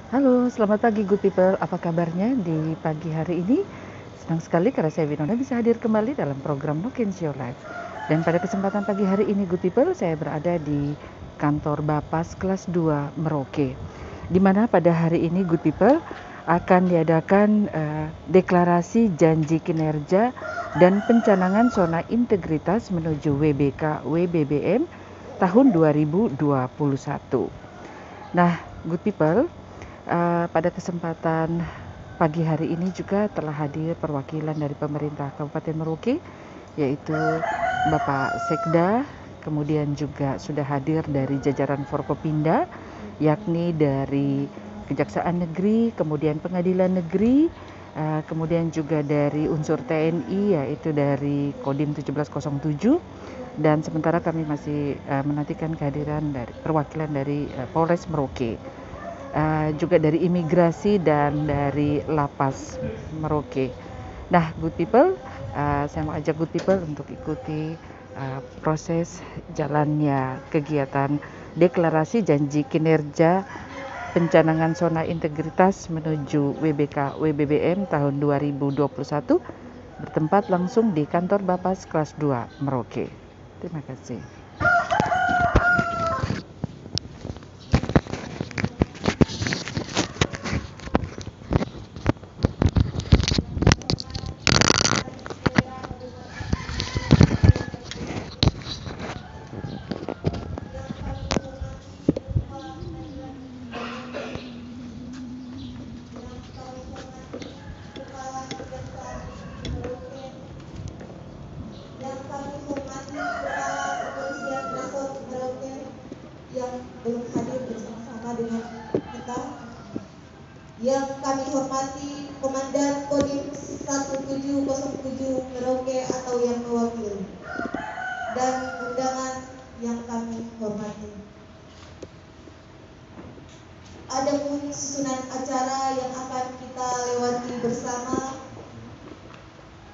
Halo, selamat pagi Good People. Apa kabarnya di pagi hari ini? Senang sekali karena saya Winona bisa hadir kembali dalam program No Change Your Life. Dan pada kesempatan pagi hari ini Good People, saya berada di kantor Bapas kelas 2 Merauke. Di mana pada hari ini Good People akan diadakan deklarasi janji kinerja dan pencanangan zona integritas menuju WBK WBBM tahun 2021. Nah, Good People, pada kesempatan pagi hari ini juga telah hadir perwakilan dari pemerintah Kabupaten Merauke, yaitu Bapak Sekda, kemudian juga sudah hadir dari jajaran Forkopimda, yakni dari Kejaksaan Negeri, kemudian Pengadilan Negeri, kemudian juga dari unsur TNI, yaitu dari Kodim 1707, dan sementara kami masih menantikan kehadiran dari perwakilan dari Polres Merauke. Juga dari imigrasi dan dari lapas Merauke. Nah, Good People, saya mau ajak Good People untuk ikuti proses jalannya kegiatan deklarasi janji kinerja pencanangan zona integritas menuju WBK WBBM tahun 2021 bertempat langsung di kantor Bapas kelas 2 Merauke. Terima kasih. Yang kami hormati Kepala Kepolisian Resort Merauke yang belum hadir bersama-sama dengan kita. Yang kami hormati Komandan Kodim 1707 Merauke atau yang mewakili, dan undangan yang kami hormati. Adapun susunan acara yang akan kita lewati bersama.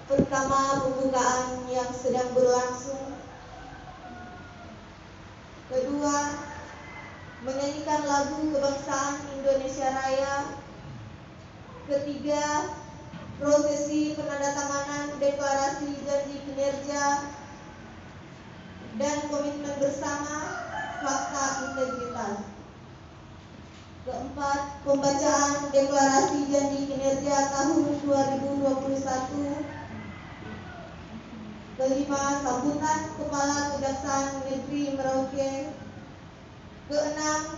Pertama, pembukaan yang sedang berlangsung. Kedua, menyanyikan lagu kebangsaan Indonesia Raya. Ketiga, prosesi penandatanganan deklarasi janji kinerja dan komitmen bersama fakta integritas. Keempat, pembacaan deklarasi janji kinerja tahun 2021. Kelima, sambutan Kepala Kejaksaan Negeri Merauke. Keenam,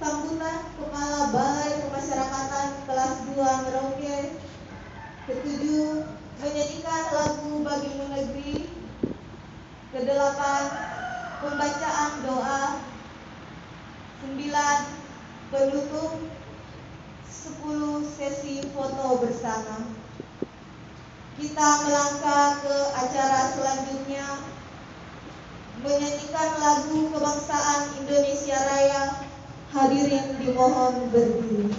sambutan Kepala Balai Pemasyarakatan kelas 2 Merauke. Ketujuh, menyanyikan lagu Bagimu Negeri. Kedelapan, pembacaan doa. 9, penutup. 10, sesi foto bersama. Kita melangkah ke acara selanjutnya, menyanyikan lagu kebangsaan Indonesia Raya. Hadirin dimohon berdiri.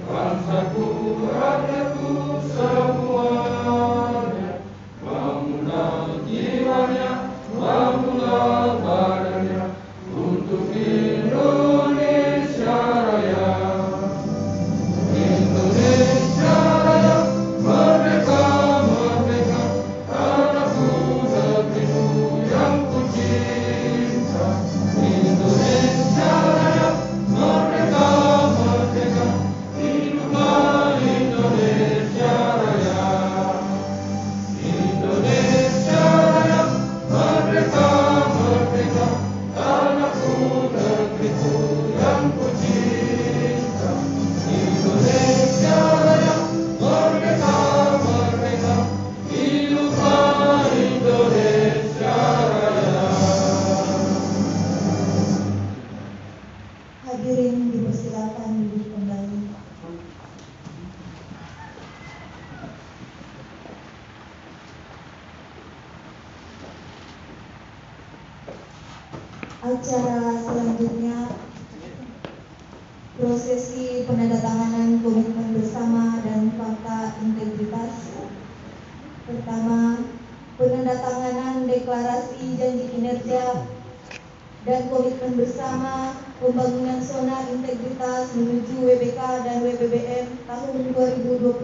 Bangsaku, rakyatku semuanya, bangunan jiwanya, bangunlah badannya untuk Indonesia Raya. Indonesia Raya, merdeka, merdeka, tanahku negeriku yang ku cinta. Indonesia Raya, merdeka, merdeka, hiduplah Indonesia Raya. Indonesia Raya, merdeka, merdeka, tanahku negeriku yang ku cinta. Indonesia Raya, merdeka, merdeka, hiduplah Indonesia Raya. Hadirin dipersilakan duduk kembali. Acara selanjutnya prosesi penandatanganan komitmen bersama dan fakta integritas. Pertama, penandatanganan deklarasi janji kinerja dan komitmen bersama pembangunan zona integritas menuju WBK dan WBBM tahun 2021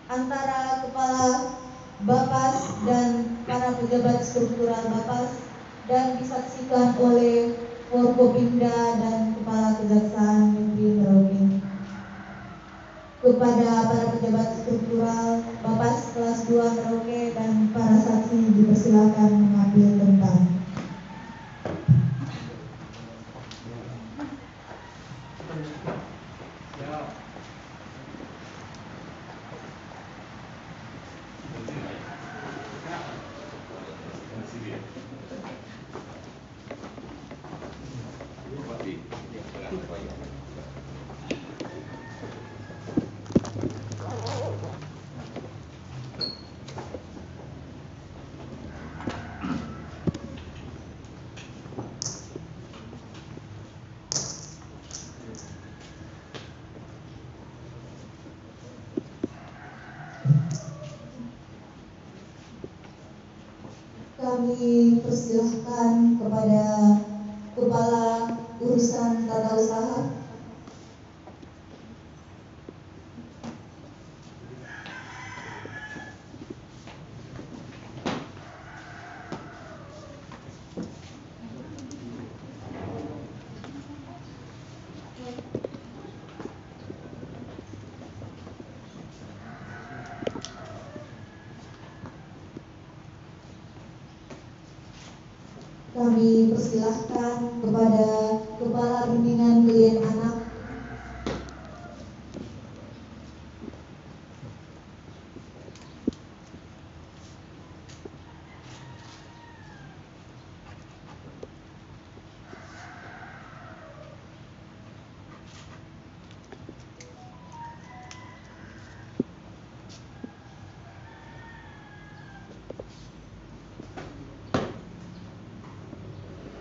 antara Kepala Bapas dan para pejabat struktural Bapas dan disaksikan oleh Forkopimda dan Kepala Kejaksaan Negeri Merauke. Kepada para pejabat struktural Bapas kelas 2 Merauke dan para saksi dipersilakan mengambil tempat. Kami persilahkan kepada Kepala Urusan Tata Usaha. Kami persilahkan kepada Kepala Bimbingan Klien Anak.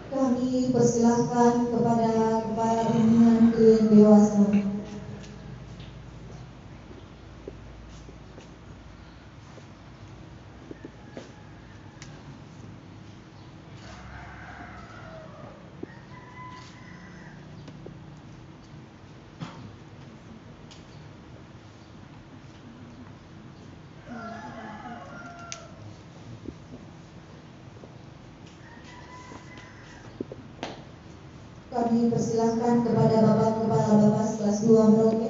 Kami persilahkan kepada Kepala Bimbingan Klien Dewasa. Kami persilahkan kepada Bapak Kepala Bapas kelas 2 Merauke.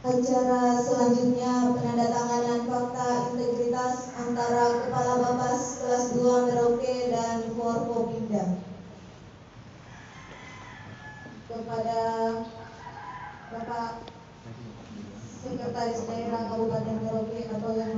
Acara selanjutnya penandatanganan fakta integritas antara Kepala Bapas kelas 2 Merauke dan Forkopimda. Kepada Bapak Sekretaris Daerah Kabupaten Merauke atau yang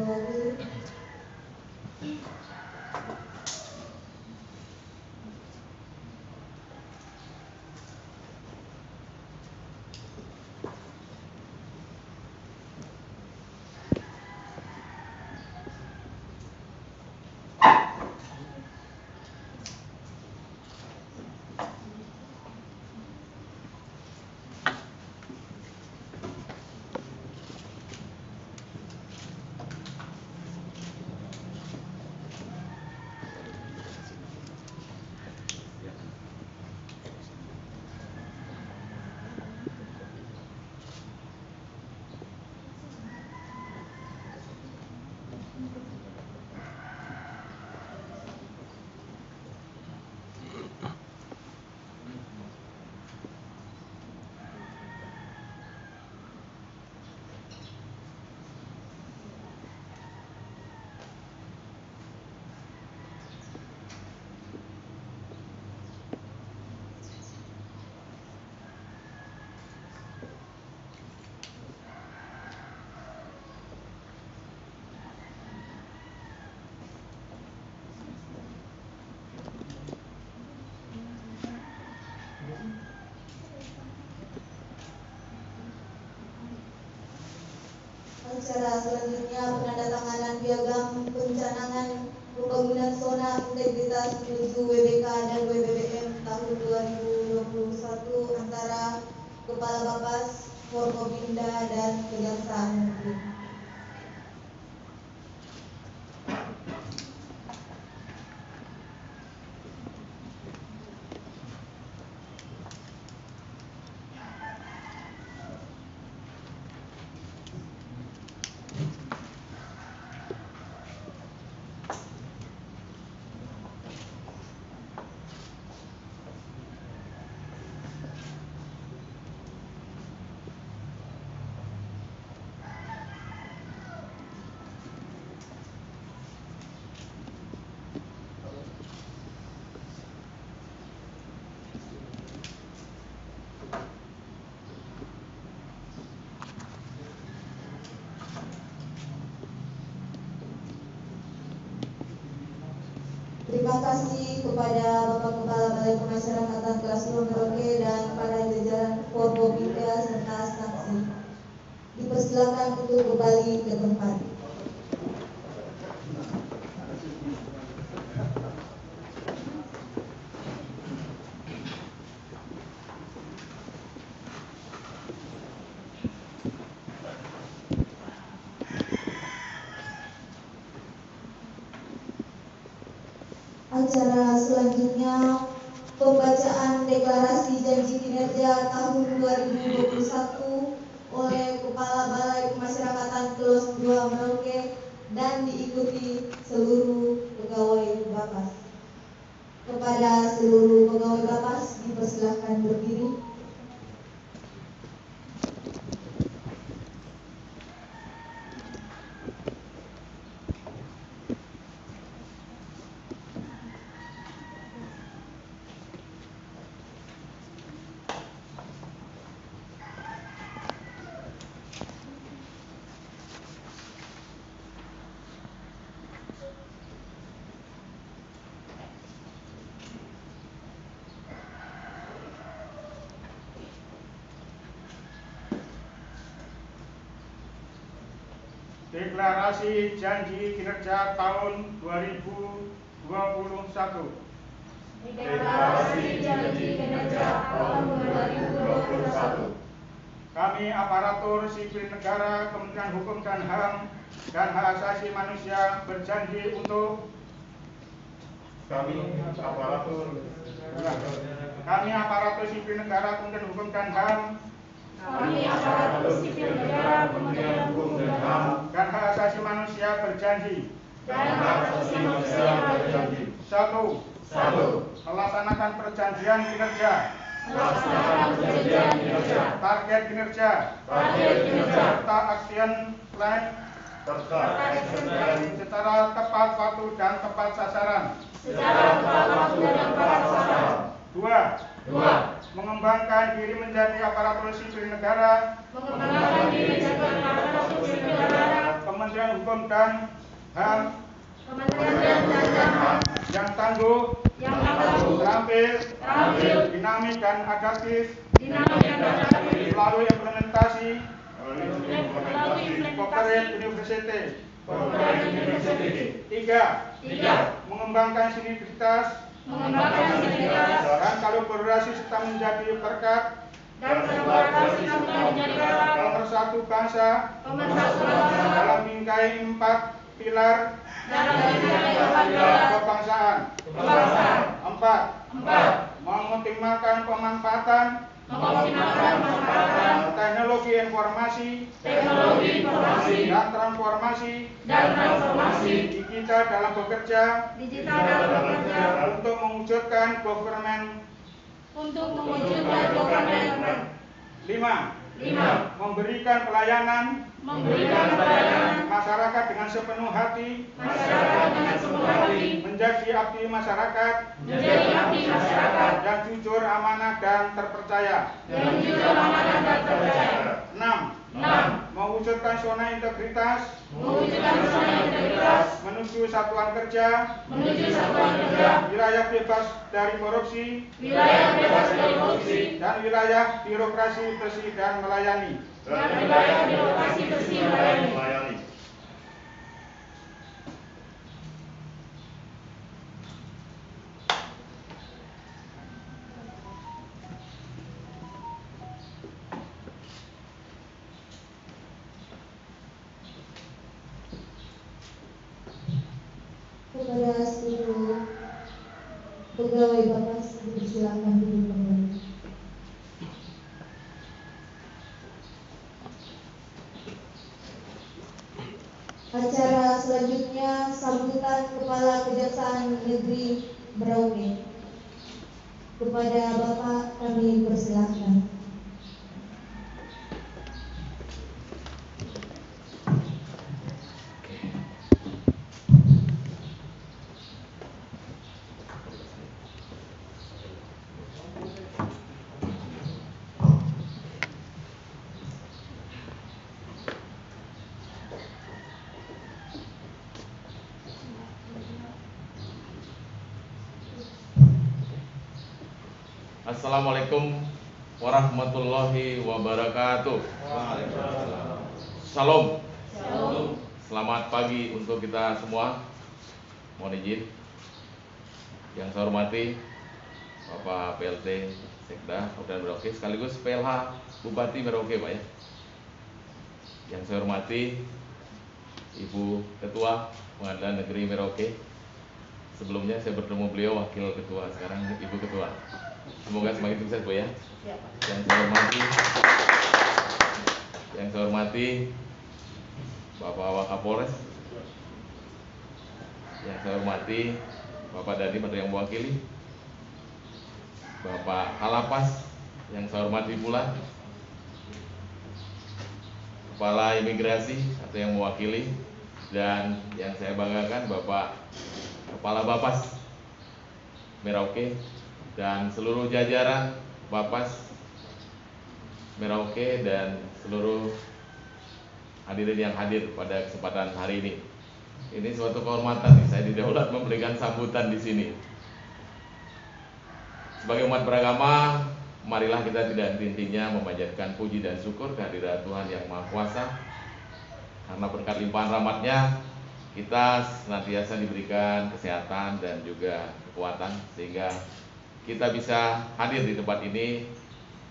Acara selanjutnya penandatanganan piagam pencanangan pembangunan zona integritas menuju WBK dan WBBM tahun 2021 antara Kepala Bapas, Forkopimda dan Kejaksaan Negeri. Terima kasih kepada Bapak Kepala Balai Pemasyarakatan kelas 2 Merauke dan para jajaran Forkopimda serta saksi. Dipersilakan untuk kembali ke tempat. Acara selanjutnya pembacaan deklarasi janji kinerja tahun 2021 oleh Kepala Balai Pemasyarakatan kelas 2 Merauke dan diikuti seluruh pegawai Bapas. Kepada seluruh pegawai Bapas dipersilahkan berdiri. Deklarasi janji kinerja tahun 2021. Deklarasi janji kinerja tahun 2021. Kami aparatur sipil negara Kementerian Hukum dan HAM dan Hak Asasi Manusia berjanji untuk Kami aparatur sipil negara Kementerian Hukum dan HAM dan Hak Asasi Manusia berjanji. Satu. Melaksanakan perjanjian kinerja. Target kinerja. Serta action plan secara tepat waktu dan tepat sasaran. Dua. Mengembangkan diri menjadi aparatur sipil negara. Kementerian Hukum dan HAM yang tangguh, terampil, dinamik dan adaptif, melalui implementasi Corporate University. Tiga. Mengembangkan sinergitas dan kolaborasi serta menjadi berkat pemersatu bangsa dalam bingkai 4 pilar kebangsaan. 4. Mengoptimalkan pemanfaatan teknologi informasi dan transformasi digital dalam bekerja untuk mewujudkan government. 5. Memberikan pelayanan masyarakat dengan sepenuh hati, menjadi abdi masyarakat, dan jujur, amanah, dan terpercaya. 6. Mewujudkan zona integritas menuju satuan kerja wilayah bebas dari korupsi dan wilayah birokrasi bersih dan melayani. dan wilayah birokrasi bersih melayani. Kepada seluruh pegawai Bapas dipersilakan duduk kembali. Acara selanjutnya sambutan Kepala Kejaksaan Negeri Merauke. Kepada Bapak kami persilahkan. Assalamualaikum warahmatullahi wabarakatuh. Salam. Selamat pagi untuk kita semua. Mohon izin yang saya hormati Bapak PLT Sekda Kabupaten Merauke sekaligus PLH Bupati Merauke, Pak ya. Yang saya hormati Ibu Ketua Pengadilan Negeri Merauke. Sebelumnya saya bertemu beliau Wakil Ketua, sekarang Ibu Ketua. Semoga semakin sukses, Bu ya. Yang saya hormati Bapak Wakapolres. Yang saya hormati Bapak Dadi Menteri yang mewakili, Bapak Kalapas yang saya hormati pula, Kepala Imigrasi atau yang mewakili, dan yang saya banggakan Bapak Kepala Bapas Merauke dan seluruh jajaran Bapas Merauke dan seluruh hadirin yang hadir pada kesempatan hari ini. Ini suatu kehormatan nih, saya didaulat memberikan sambutan di sini. Sebagai umat beragama, marilah kita tidak henti-hentinya memanjatkan puji dan syukur kehadirat Tuhan Yang Maha Kuasa. Karena berkat limpahan rahmat-Nya, kita senantiasa diberikan kesehatan dan juga kekuatan sehingga kita bisa hadir di tempat ini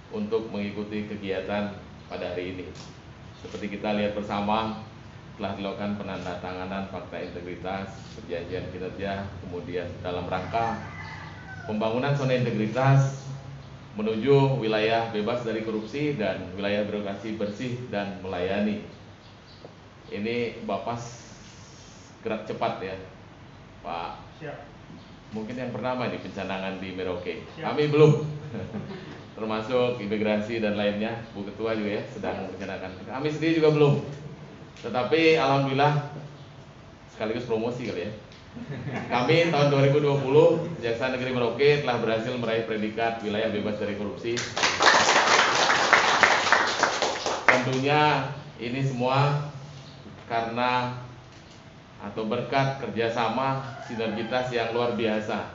untuk mengikuti kegiatan pada hari ini. Seperti kita lihat bersama, telah dilakukan penandatanganan fakta integritas, perjanjian kinerja, kemudian dalam rangka pembangunan zona integritas menuju wilayah bebas dari korupsi dan wilayah birokrasi bersih dan melayani. Ini Bapas gerak cepat ya, Pak. Siap. Mungkin yang pertama di pencanangan di Merauke. Siap. Kami belum, termasuk imigrasi dan lainnya. Bu Ketua juga ya sedang merencanakan. Kami sendiri juga belum. Tetapi alhamdulillah sekaligus promosi kali ya. Kami tahun 2020 Kejaksaan Negeri Merauke telah berhasil meraih predikat wilayah bebas dari korupsi. Tentunya ini semua karena atau berkat kerjasama sinergitas yang luar biasa,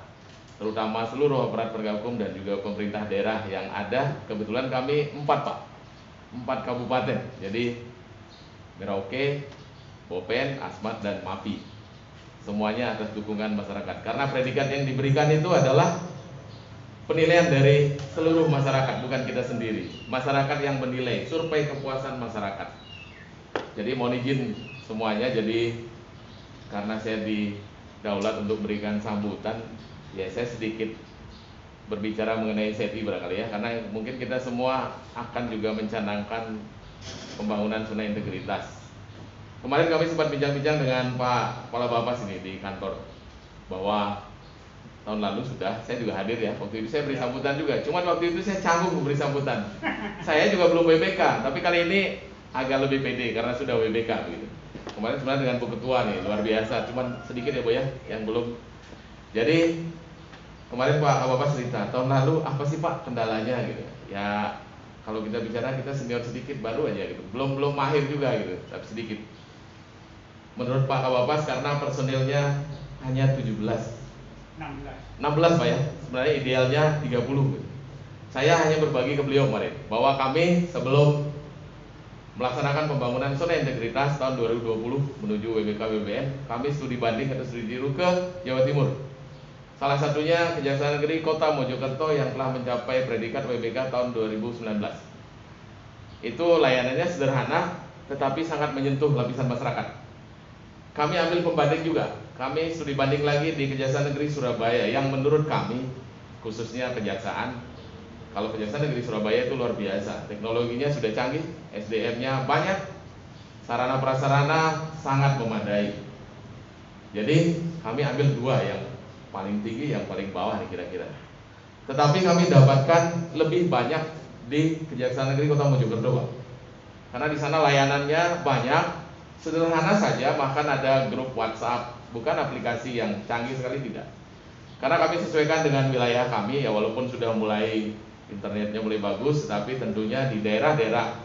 terutama seluruh aparat penegak hukum dan juga pemerintah daerah yang ada. Kebetulan kami 4 kabupaten, jadi Merauke, Bopen, Asmat, dan Mapi. Semuanya atas dukungan masyarakat. Karena predikat yang diberikan itu adalah penilaian dari seluruh masyarakat, bukan kita sendiri. Masyarakat yang menilai, survei kepuasan masyarakat. Jadi mohon izin semuanya, jadi karena saya didaulat untuk memberikan sambutan, ya saya sedikit berbicara mengenai SETI barangkali ya, karena mungkin kita semua akan juga mencanangkan pembangunan zona integritas. Kemarin kami sempat bincang-bincang dengan Pak Kepala Bapas ini di kantor, bahwa tahun lalu sudah, saya juga hadir ya, waktu itu saya beri sambutan juga, cuman waktu itu saya canggung memberi sambutan. Saya juga belum WBK, tapi kali ini agak lebih pede karena sudah WBK gitu. Kemarin sebenarnya dengan Bu Ketua nih, luar biasa, cuman sedikit ya Bu ya, yang belum. Jadi kemarin Pak Bapak cerita, tahun lalu apa sih Pak kendalanya gitu. Ya kalau kita bicara kita senior sedikit, baru aja gitu, belum mahir juga gitu, tapi sedikit. Menurut Pak Kabapas karena personilnya hanya 16 Pak ya, sebenarnya idealnya 30 gitu. Saya hanya berbagi ke beliau kemarin bahwa kami sebelum melaksanakan pembangunan zona integritas tahun 2020 menuju WBK WBN, kami studi banding atau studi tiru ke Jawa Timur. Salah satunya Kejaksaan Negeri Kota Mojokerto yang telah mencapai predikat WBK tahun 2019. Itu layanannya sederhana, tetapi sangat menyentuh lapisan masyarakat. Kami ambil pembanding juga. Kami studi banding lagi di Kejaksaan Negeri Surabaya yang menurut kami, khususnya kejaksaan, kalau Kejaksaan Negeri Surabaya itu luar biasa. Teknologinya sudah canggih, SDM-nya banyak, sarana prasarana sangat memadai. Jadi kami ambil dua, yang paling tinggi, yang paling bawah nih kira-kira. Tetapi kami dapatkan lebih banyak di Kejaksaan Negeri Kota Mojokerto, Pak. Karena di sana layanannya banyak, sederhana saja, bahkan ada grup WhatsApp, bukan aplikasi yang canggih sekali, tidak. Karena kami sesuaikan dengan wilayah kami, ya walaupun sudah mulai internetnya mulai bagus, tapi tentunya di daerah-daerah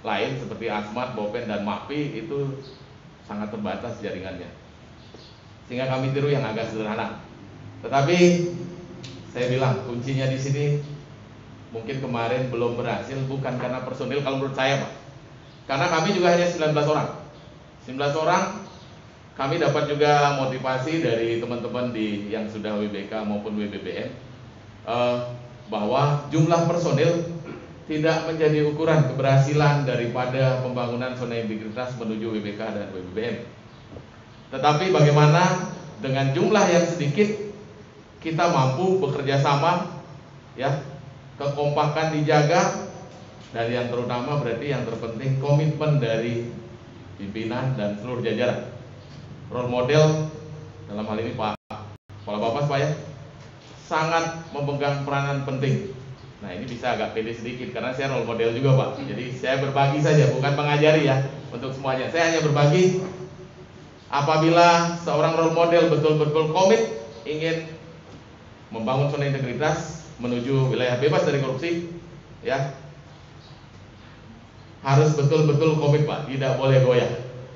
lain seperti Asmat, Bopen, dan Mapi itu sangat terbatas jaringannya. Sehingga kami tiru yang agak sederhana. Tetapi saya bilang kuncinya di sini mungkin kemarin belum berhasil bukan karena personil kalau menurut saya, Pak. Karena kami juga hanya 19 orang. 19 orang kami dapat juga motivasi dari teman-teman yang sudah WBK maupun WBBN bahwa jumlah personil tidak menjadi ukuran keberhasilan daripada pembangunan zona integritas menuju WBK dan WBBN. Tetapi bagaimana dengan jumlah yang sedikit kita mampu bekerja sama, ya, kekompakan dijaga, dan yang terutama berarti yang terpenting komitmen dari pimpinan dan seluruh jajaran. Role model dalam hal ini Pak Kepala Bapas, Pak, ya, sangat memegang peranan penting. Nah, ini bisa agak pede sedikit karena saya role model juga, Pak. Jadi saya berbagi saja, bukan mengajari ya untuk semuanya. Saya hanya berbagi. Apabila seorang role model betul-betul komit ingin membangun zona integritas menuju wilayah bebas dari korupsi, ya, harus betul-betul komit, Pak, tidak boleh goyah.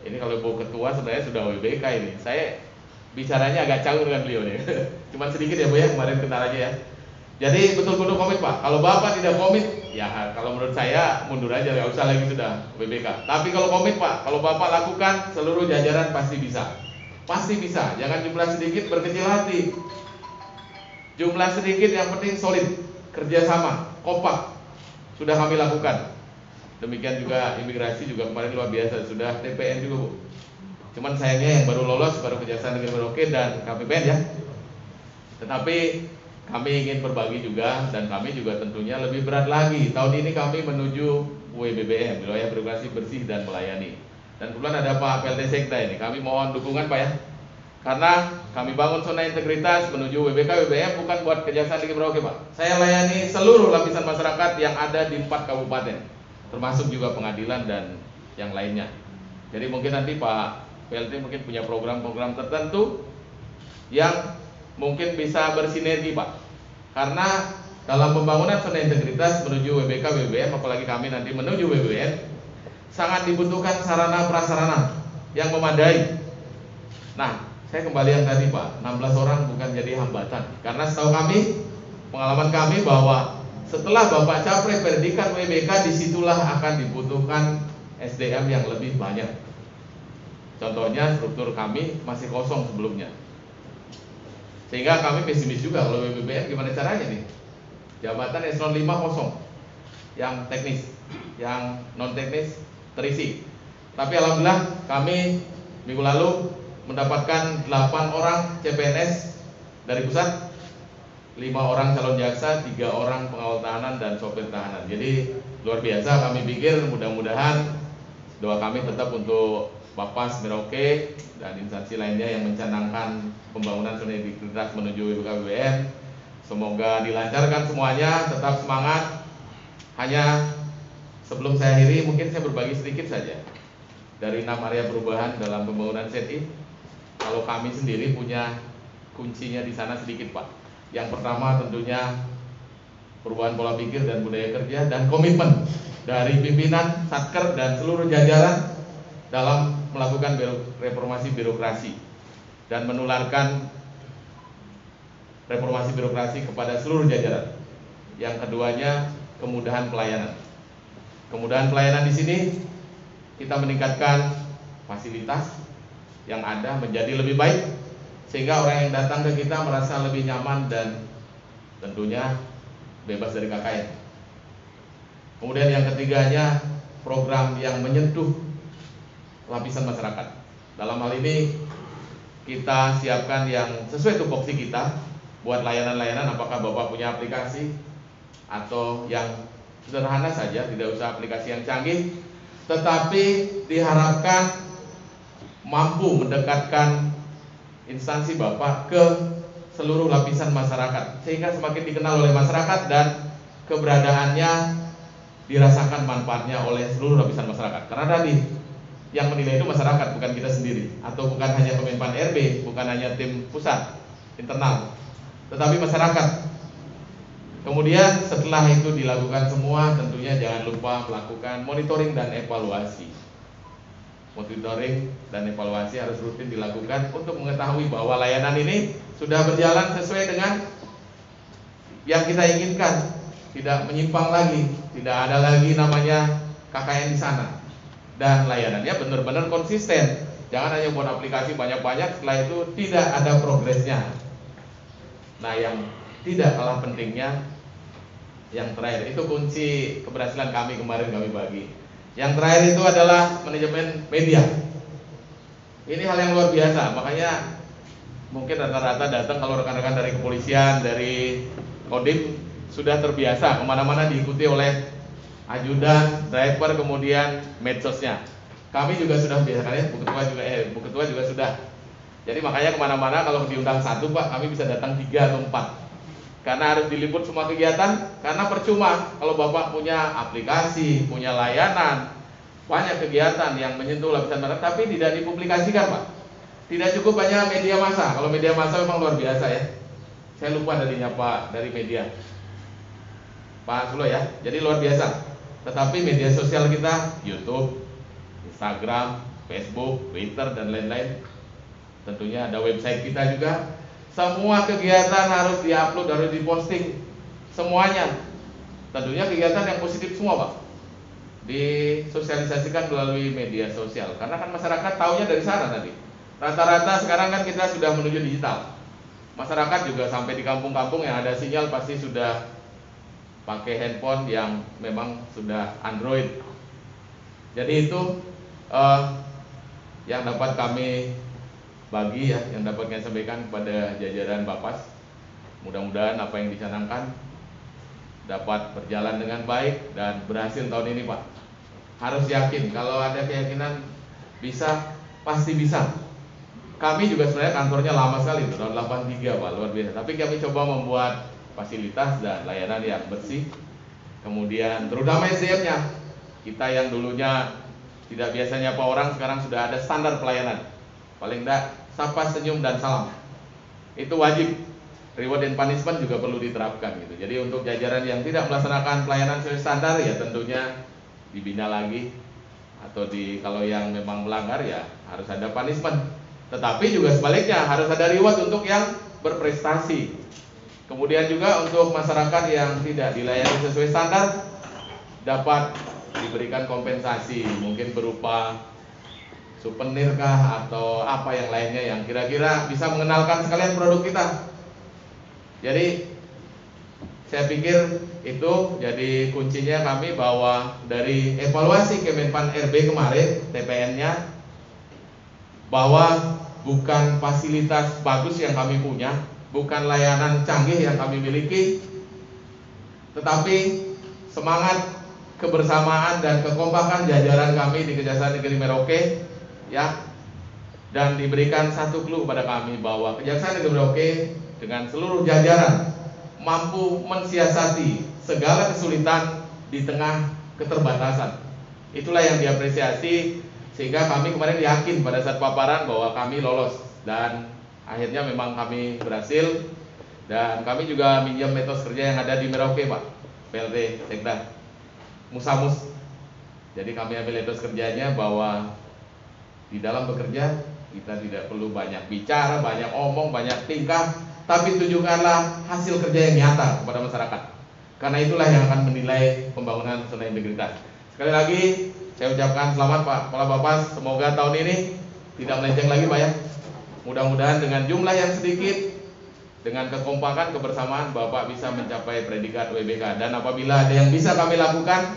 Ini kalau Bu Ketua sebenarnya sudah WBK ini. Saya bicaranya agak canggung dengan beliau nih. Cuman sedikit ya, Bu, ya, kemarin kenal aja ya. Jadi betul-betul komit, Pak. Kalau Bapak tidak komit, ya kalau menurut saya mundur aja, nggak usah lagi sudah WBK. Tapi kalau komit, Pak, kalau Bapak lakukan, seluruh jajaran pasti bisa. Pasti bisa. Jangan jumlah sedikit berkecil hati. Jumlah sedikit yang penting solid, kerjasama, kompak. Sudah kami lakukan. Demikian juga imigrasi juga kemarin luar biasa, sudah TPN juga, Bu. Cuman sayangnya yang baru lolos baru Kejaksaan Negeri Merauke dan KPPN ya. Tetapi kami ingin berbagi juga, dan kami juga tentunya lebih berat lagi. Tahun ini kami menuju WBBM, wilayah birokrasi bersih dan melayani. Dan kebetulan ada Pak PLT Sekda ini. Kami mohon dukungan, Pak, ya. Karena kami bangun zona integritas menuju WBK WBM bukan buat Kejaksaan Negeri Merauke, Pak. Saya layani seluruh lapisan masyarakat yang ada di 4 kabupaten, termasuk juga pengadilan dan yang lainnya. Jadi mungkin nanti Pak PLT mungkin punya program-program tertentu yang mungkin bisa bersinergi, Pak. Karena dalam pembangunan zona integritas menuju WBK WBM, apalagi kami nanti menuju WBN, sangat dibutuhkan sarana prasarana yang memadai. Nah, saya kembali yang tadi, Pak, 16 orang bukan jadi hambatan. Karena setahu kami, pengalaman kami bahwa setelah Bapak capai predikat WBK, disitulah akan dibutuhkan SDM yang lebih banyak. Contohnya struktur kami masih kosong sebelumnya. Sehingga kami pesimis juga kalau WBBN gimana caranya nih. Jabatan eselon 5 kosong, yang teknis, yang non teknis terisi. Tapi alhamdulillah kami minggu lalu mendapatkan 8 orang CPNS dari pusat, 5 orang calon jaksa, 3 orang pengawal tahanan dan sopir tahanan. Jadi luar biasa. Kami pikir mudah-mudahan doa kami tetap untuk Bapas Merauke dan instansi lainnya yang mencanangkan pembangunan zona integritas menuju WBK WBN. Semoga dilancarkan semuanya, tetap semangat. Hanya sebelum saya akhiri, mungkin saya berbagi sedikit saja dari 6 area perubahan dalam pembangunan ZI. Kalau kami sendiri punya kuncinya di sana sedikit, Pak. Yang pertama tentunya perubahan pola pikir dan budaya kerja dan komitmen dari pimpinan, satker dan seluruh jajaran dalam melakukan reformasi birokrasi dan menularkan reformasi birokrasi kepada seluruh jajaran. Yang keduanya kemudahan pelayanan. Kemudahan pelayanan di sini kita meningkatkan fasilitas yang ada menjadi lebih baik, sehingga orang yang datang ke kita merasa lebih nyaman dan tentunya bebas dari KKN. Kemudian yang ketiganya, program yang menyentuh lapisan masyarakat. Dalam hal ini kita siapkan yang sesuai tupoksi kita buat layanan-layanan, apakah Bapak punya aplikasi atau yang sederhana saja, tidak usah aplikasi yang canggih, tetapi diharapkan mampu mendekatkan instansi Bapak ke seluruh lapisan masyarakat, sehingga semakin dikenal oleh masyarakat dan keberadaannya dirasakan manfaatnya oleh seluruh lapisan masyarakat. Karena tadi yang menilai itu masyarakat, bukan kita sendiri, atau bukan hanya Kemenpan RB, bukan hanya tim pusat internal, tetapi masyarakat. Kemudian setelah itu dilakukan semua, tentunya jangan lupa melakukan monitoring dan evaluasi. Monitoring dan evaluasi harus rutin dilakukan untuk mengetahui bahwa layanan ini sudah berjalan sesuai dengan yang kita inginkan, tidak menyimpang lagi, tidak ada lagi namanya KKN di sana, dan layanannya benar-benar konsisten. Jangan hanya buat aplikasi banyak-banyak, setelah itu tidak ada progresnya. Nah, yang tidak kalah pentingnya, yang terakhir itu kunci keberhasilan kami kemarin kami bagi. Yang terakhir itu adalah manajemen media. Ini hal yang luar biasa, makanya mungkin rata-rata datang kalau rekan-rekan dari kepolisian, dari Kodim sudah terbiasa kemana-mana diikuti oleh ajudan, driver, kemudian medsosnya. Kami juga sudah biasa ya, Bu Ketua juga sudah. Jadi makanya kemana-mana kalau diundang satu Pak, kami bisa datang 3 atau 4. Karena harus diliput semua kegiatan, karena percuma kalau Bapak punya aplikasi, punya layanan, banyak kegiatan yang menyentuh lapisan masyarakat, tapi tidak dipublikasikan Pak. Tidak cukup banyak media massa. Kalau media massa memang luar biasa ya. Saya lupa darinya Pak, dari media Pak Sulo ya. Jadi luar biasa. Tetapi media sosial kita, YouTube, Instagram, Facebook, Twitter, dan lain-lain. Tentunya ada website kita juga. Semua kegiatan harus diupload, harus diposting semuanya. Tentunya kegiatan yang positif semua Pak, disosialisasikan melalui media sosial. Karena kan masyarakat taunya dari sana tadi. Rata-rata sekarang kan kita sudah menuju digital. Masyarakat juga sampai di kampung-kampung yang ada sinyal pasti sudah pakai handphone yang memang sudah Android. Jadi itu yang dapat kami bagi ya, yang dapat kami sampaikan kepada jajaran Bapas. Mudah-mudahan apa yang dicanangkan dapat berjalan dengan baik dan berhasil tahun ini Pak. Harus yakin, kalau ada keyakinan bisa, pasti bisa. Kami juga sebenarnya kantornya lama sekali, tahun 83 Pak, luar biasa. Tapi kami coba membuat fasilitas dan layanan yang bersih. Kemudian terutama SDM-nya, kita yang dulunya tidak biasanya apa orang, sekarang sudah ada standar pelayanan. Paling tidak sapa, senyum, dan salam. Itu wajib. Reward and punishment juga perlu diterapkan gitu. Jadi untuk jajaran yang tidak melaksanakan pelayanan sesuai standar ya tentunya dibina lagi, atau kalau yang memang melanggar ya harus ada punishment. Tetapi juga sebaliknya harus ada reward untuk yang berprestasi. Kemudian juga untuk masyarakat yang tidak dilayani sesuai standar dapat diberikan kompensasi, mungkin berupa souvenir kah atau apa yang lainnya yang kira-kira bisa mengenalkan sekalian produk kita. Jadi saya pikir itu jadi kuncinya kami, bahwa dari evaluasi Kemenpan RB kemarin TPN-nya, bahwa bukan fasilitas bagus yang kami punya, bukan layanan canggih yang kami miliki, tetapi semangat kebersamaan dan kekompakan jajaran kami di Kejaksaan Negeri Merauke ya, dan diberikan satu clue kepada kami bahwa Kejaksaan Negeri Merauke dengan seluruh jajaran mampu mensiasati segala kesulitan di tengah keterbatasan. Itulah yang diapresiasi, sehingga kami kemarin yakin pada saat paparan bahwa kami lolos, dan akhirnya memang kami berhasil. Dan kami juga minjam etos kerja yang ada di Merauke Pak, PLT Sekda Musamus. Jadi kami ambil etos kerjanya bahwa di dalam bekerja kita tidak perlu banyak bicara, banyak omong, banyak tingkah, tapi tunjukkanlah hasil kerja yang nyata kepada masyarakat. Karena itulah yang akan menilai pembangunan zona integritas. Sekali lagi saya ucapkan selamat Pak Kepala Bapas. Semoga tahun ini tidak melenceng lagi Pak ya. Mudah-mudahan dengan jumlah yang sedikit, dengan kekompakan, kebersamaan, Bapak bisa mencapai predikat WBK. Dan apabila ada yang bisa kami lakukan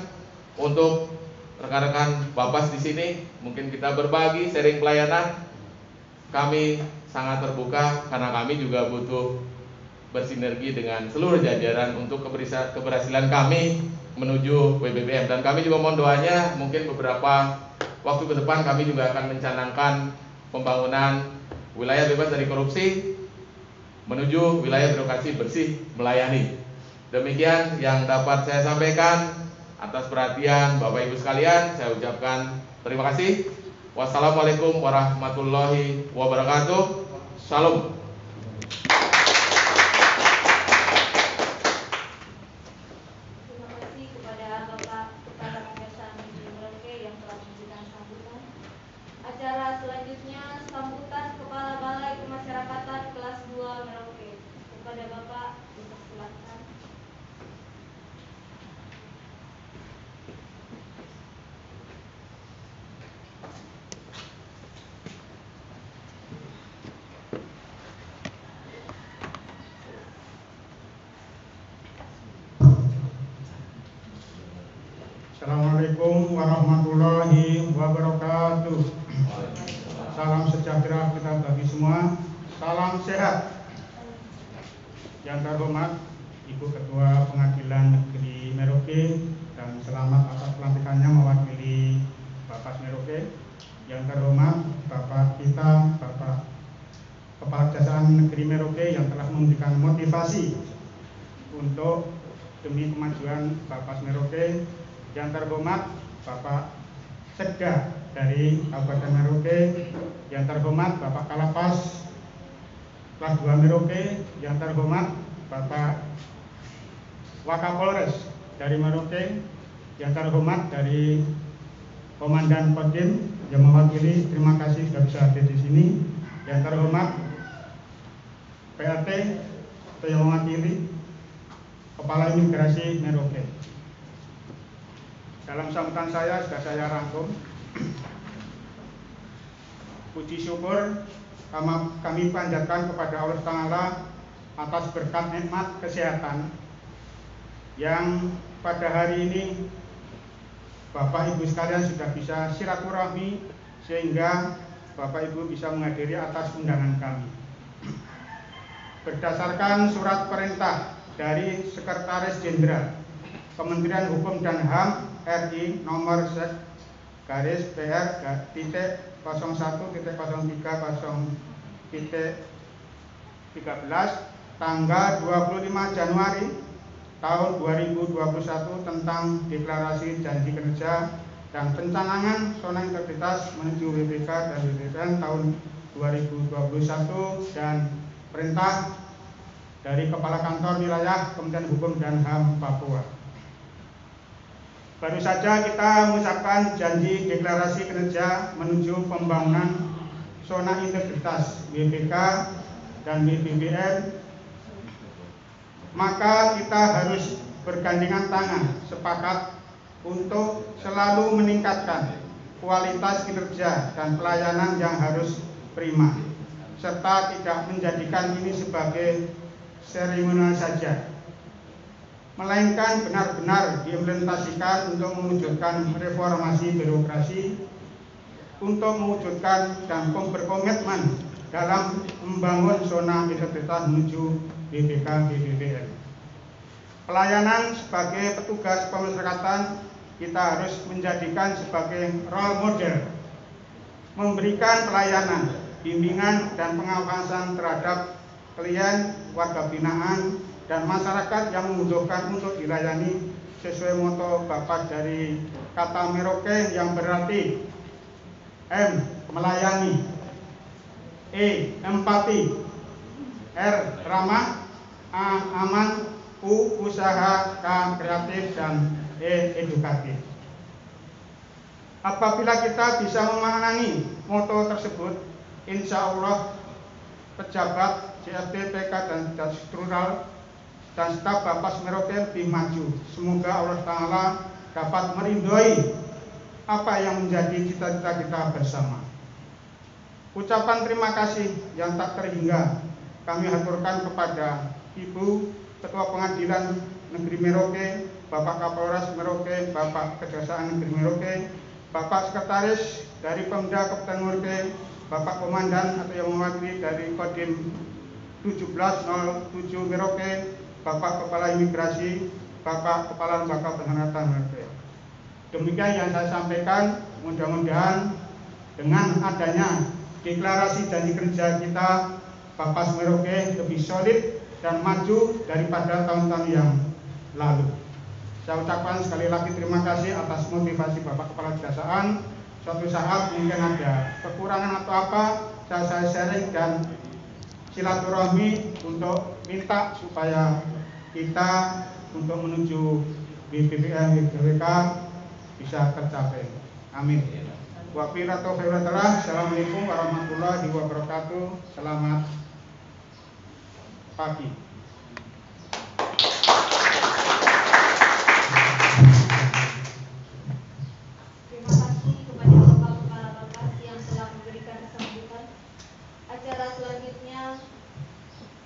untuk rekan-rekan Bapas di sini, mungkin kita berbagi, sharing pelayanan, kami sangat terbuka karena kami juga butuh bersinergi dengan seluruh jajaran untuk keberhasilan kami menuju WBBM. Dan kami juga mohon doanya, mungkin beberapa waktu ke depan kami juga akan mencanangkan pembangunan wilayah bebas dari korupsi menuju wilayah birokrasi bersih melayani. Demikian yang dapat saya sampaikan. Atas perhatian Bapak Ibu sekalian, saya ucapkan terima kasih. Wassalamualaikum warahmatullahi wabarakatuh. Salam. Terima kasih kepada Bapak Kepala Kejaksaan Negeri Merauke yang telah memberikan sambutan. Acara selanjutnya sambutan Kepala Balai Pemasyarakatan kelas 2 Merauke. Kepada Bapak dipersilakan. Assalamualaikum warahmatullahi wabarakatuh. Salam sejahtera kita bagi semua. Salam sehat. Yang terhormat Ibu Ketua Pengadilan Negeri Merauke, dan selamat atas pelantikannya mewakili Bapas Merauke. Yang terhormat Bapak kita, Bapak Kepala Kejaksaan Negeri Merauke yang telah memberikan motivasi untuk demi kemajuan Bapas Merauke. Yang terhormat Bapak Sekda dari Kabupaten Merauke, yang terhormat Bapak Kalapas kelas 2 Merauke, yang terhormat Bapak Wakapolres dari Merauke, yang terhormat dari Komandan Kodim yang mewakili, terima kasih sudah bisa hadir di sini. Yang terhormat PRT atau yang mewakili Kepala Imigrasi Merauke. Dalam sambutan saya sudah saya rangkum. Puji syukur kami panjatkan kepada Allah Ta'ala atas berkat nikmat kesehatan yang pada hari ini Bapak Ibu sekalian sudah bisa silaturahmi, sehingga Bapak Ibu bisa menghadiri atas undangan kami. Berdasarkan surat perintah dari Sekretaris Jenderal Kementerian Hukum dan HAM RI nomor PR-01.03.13 tanggal 25 Januari tahun 2021 tentang deklarasi janji kerja dan pencanangan zona integritas menuju WBK dan WBN tahun 2021, dan perintah dari Kepala Kantor Wilayah Kementerian Hukum dan HAM Papua. Baru saja kita mengucapkan janji deklarasi kerja menuju pembangunan zona integritas WBK dan WBBN, maka kita harus bergandengan tangan sepakat untuk selalu meningkatkan kualitas kinerja dan pelayanan yang harus prima, serta tidak menjadikan ini sebagai seremonial saja, melainkan benar-benar diimplementasikan untuk mewujudkan reformasi birokrasi, untuk mewujudkan dan berkomitmen dalam membangun zona integritas menuju WBK WBBN. Pelayanan sebagai petugas pemasyarakatan kita harus menjadikan sebagai role model, memberikan pelayanan, bimbingan dan pengawasan terhadap klien, warga binaan, dan masyarakat yang membutuhkan untuk dilayani sesuai moto Bapak dari kata Merauke yang berarti M. Melayani, E. Empati, R. Ramah, A. Aman, U. Usaha, K. Kreatif, dan E. Edukatif. Apabila kita bisa memaknai moto tersebut, insya Allah pejabat CFD, PK, dan struktural dan staf Bapas Merauke lebih maju. Semoga Allah Ta'ala dapat meridhoi apa yang menjadi cita-cita kita bersama. Ucapan terima kasih yang tak terhingga kami haturkan kepada Ibu Ketua Pengadilan Negeri Merauke, Bapak Kapolres Merauke, Bapak Kejaksaan Negeri Merauke, Bapak Sekretaris dari Pemda Kabupaten Merauke, Bapak Komandan atau yang mewakili dari Kodim 1707 Merauke, Bapak Kepala Imigrasi, Bapak Kepala Lembaga Penghormatan Merauke. Demikian yang saya sampaikan, mudah-mudahan dengan adanya deklarasi janji kerja kita, Bapas Merauke lebih solid dan maju daripada tahun-tahun yang lalu. Saya ucapkan sekali lagi terima kasih atas motivasi Bapak Kepala Kejaksaan. Suatu saat mungkin ada kekurangan atau apa, saya sharing dan silaturahmi untuk minta supaya kita untuk menuju BPPM BPK bisa tercapai. Amin. Assalamualaikum warahmatullahi wabarakatuh. Selamat pagi. Terima kasih kepada Bapak Kepala Bapas yang telah memberikan sambutan. Acara selanjutnya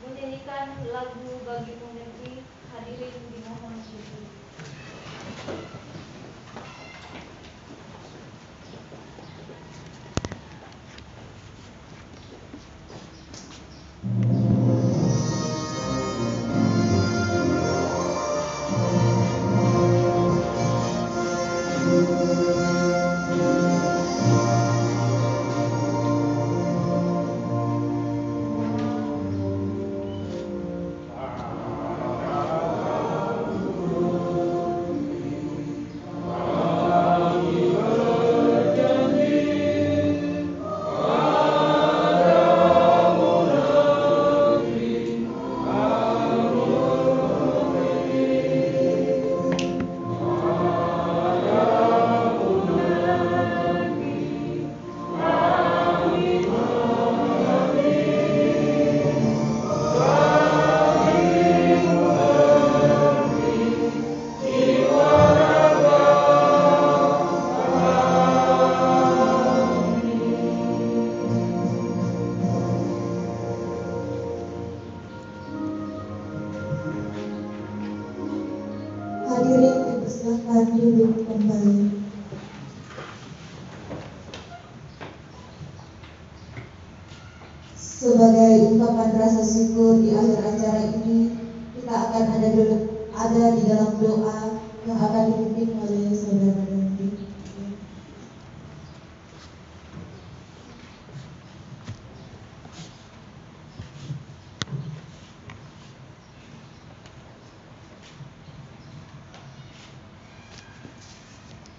menyanyikan lagu Bagimu Negeri. Hadirin dimohon duduk. Hadirin dipersilakan duduk kembali. Sebagai ungkapan rasa syukur di akhir acara ini, kita akan ada di dalam doa yang akan dipimpin oleh Saudara Dandi.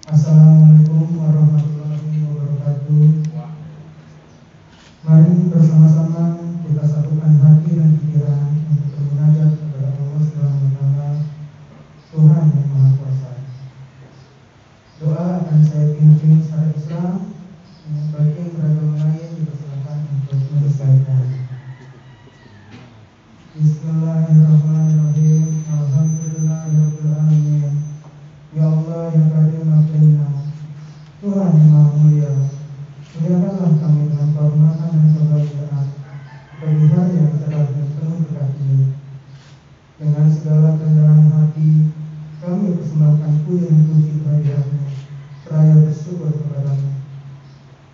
Assalamualaikum warahmatullahi wabarakatuh. Mari bersama-sama kita satukan hati dan pikiran untuk bermunajat kepada Allah Subhanahu wa Ta'ala, Tuhan yang Maha Kuasa. Doa akan saya pimpin secara Islam, bagi yang beragama lain dipersilakan untuk menyesuaikan. Bismillahirrahmanirrahim. Alhamdulillahirabbil alamin. Ya Allah yang Karim Al-Karim, Tuhan yang Maha Mulia, muliakanlah kami dengan kehormatan dan kebahagiaan bagi hari yang cerah dan penuh berkah ini. Dengan segala kerendahan hati, kami persembahkan puji dan puji kehadiran-Mu, seraya bersyukur kepada-Mu.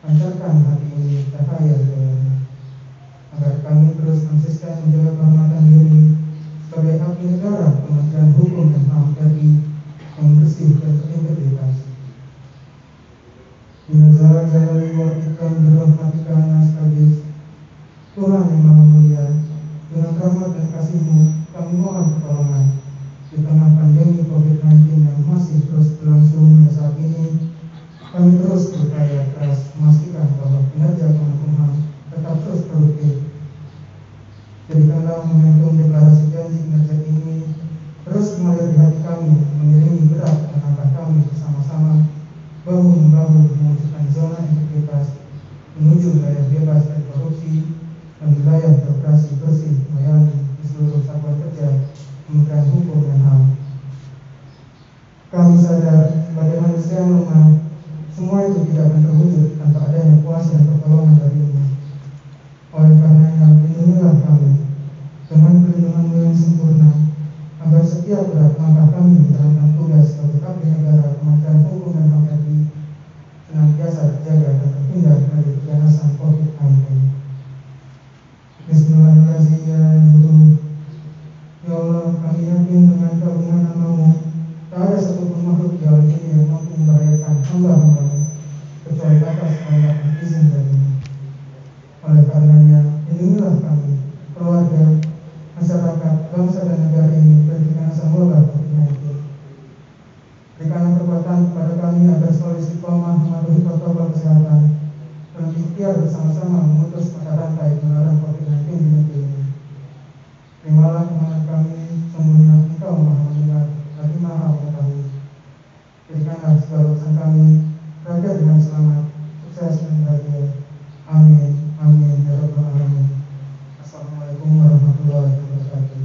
Pancarkan hati ini cahaya hidayah-Mu, agar kami terus konsisten menjaga kehormatan diri sebagai abdi negara Kementerian Hukum dan HAM RI yang bersih dan berintegritas. Binazar jalali wa ikram birahmatika nastabis. Tuhan yang Maha Mulia, dengan rahmat dan kasih-Mu kami mohon pertolongan di tengah pandemi COVID-19 yang masih terus berlangsung hingga saat ini. Kami terus berupaya keras memastikan bahwa kinerja Kemenkumham tetap terus produktif. Jadikanlah momentum deklarasi janji kinerja ini terus mengalir di hati kami, mengiringi gerak dan langkah kami bersama-sama bahu-membahu mewujudkan zona integritas menuju wilayah bebas dari korupsi dan wilayah birokrasi bersih melayani di seluruh satuan kerja Kementerian Hukum dan HAM. Kami sadar sebagai manusia yang lemah, semua Oleh karenanya, lindungilah kami dengan perlindungan-Mu yang sempurna, agar setiap gerak langkah kami menjalankan tugas sebagai abdi negara Kementerian Hukum dan HAM RI senantiasa terjaga dan terhindar dari keganasan COVID-19. Bismillahirrahmanirrahim. Ya Allah, kami yakin dengan keagungan nama-Mu, tak ada satupun makhluk di alam ini yang mampu membahayakan hamba-hamba-Mu, kecuali atas mendapat izin dari-Mu. Oleh karenanya, lindungilah kami, keluarga, masyarakat, bangsa dan negara ini dari keganasan wabah COVID-19. Berikanlah kekuatan kepada kami agar selalu istiqomah mematuhi protokol kesehatan dan ikhtiar bersama-sama memutus mata rantai penularan COVID-19 di negeri ini. Terimalah permohonan kami, sesungguhnya Engkau Maha Mendengar lagi Maha Mengetahui. Berikanlah segala urusan kami berakhir dengan selamat, sukses dan bahagia. Amin, amin, ya Rabbal Alamin. Assalamualaikum warahmatullahi wabarakatuh.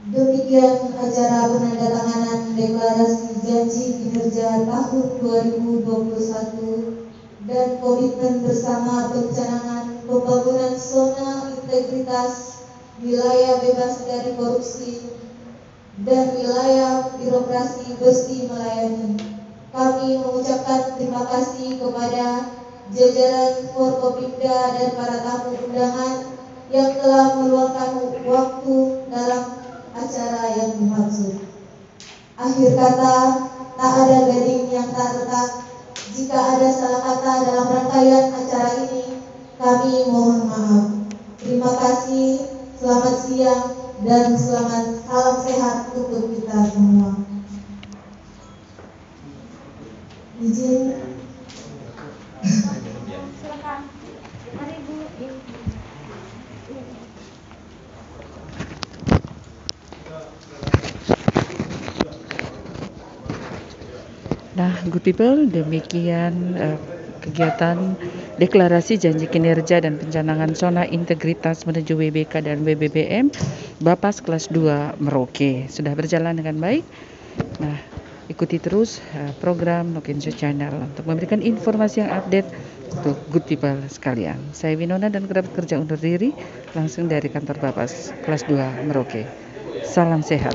Demikian acara penandatanganan deklarasi janji kinerja tahun 2021 dan komitmen bersama pencanangan pembangunan zona integritas, wilayah bebas dari korupsi, dan wilayah birokrasi bersih melayani. Kami mengucapkan terima kasih kepada jajaran Forkopimda dan para tamu undangan yang telah meluangkan waktu dalam acara yang dimaksud. Akhir kata, tak ada gading yang tak retak. Jika ada salah kata dalam rangkaian acara ini, kami mohon maaf. Terima kasih, selamat siang, dan selamat salam sehat untuk kita semua. Izin. Silakan. Mari Bu. Nah, good people, demikian kegiatan deklarasi janji kinerja dan pencanangan zona integritas menuju WBK dan WBBM Bapas kelas 2 Merauke sudah berjalan dengan baik. Nah, ikuti terus program Nokensio Channel untuk memberikan informasi yang update untuk good people sekalian. Saya Winona dan kerabat kerja undur diri langsung dari kantor Bapas kelas 2 Merauke. Salam sehat.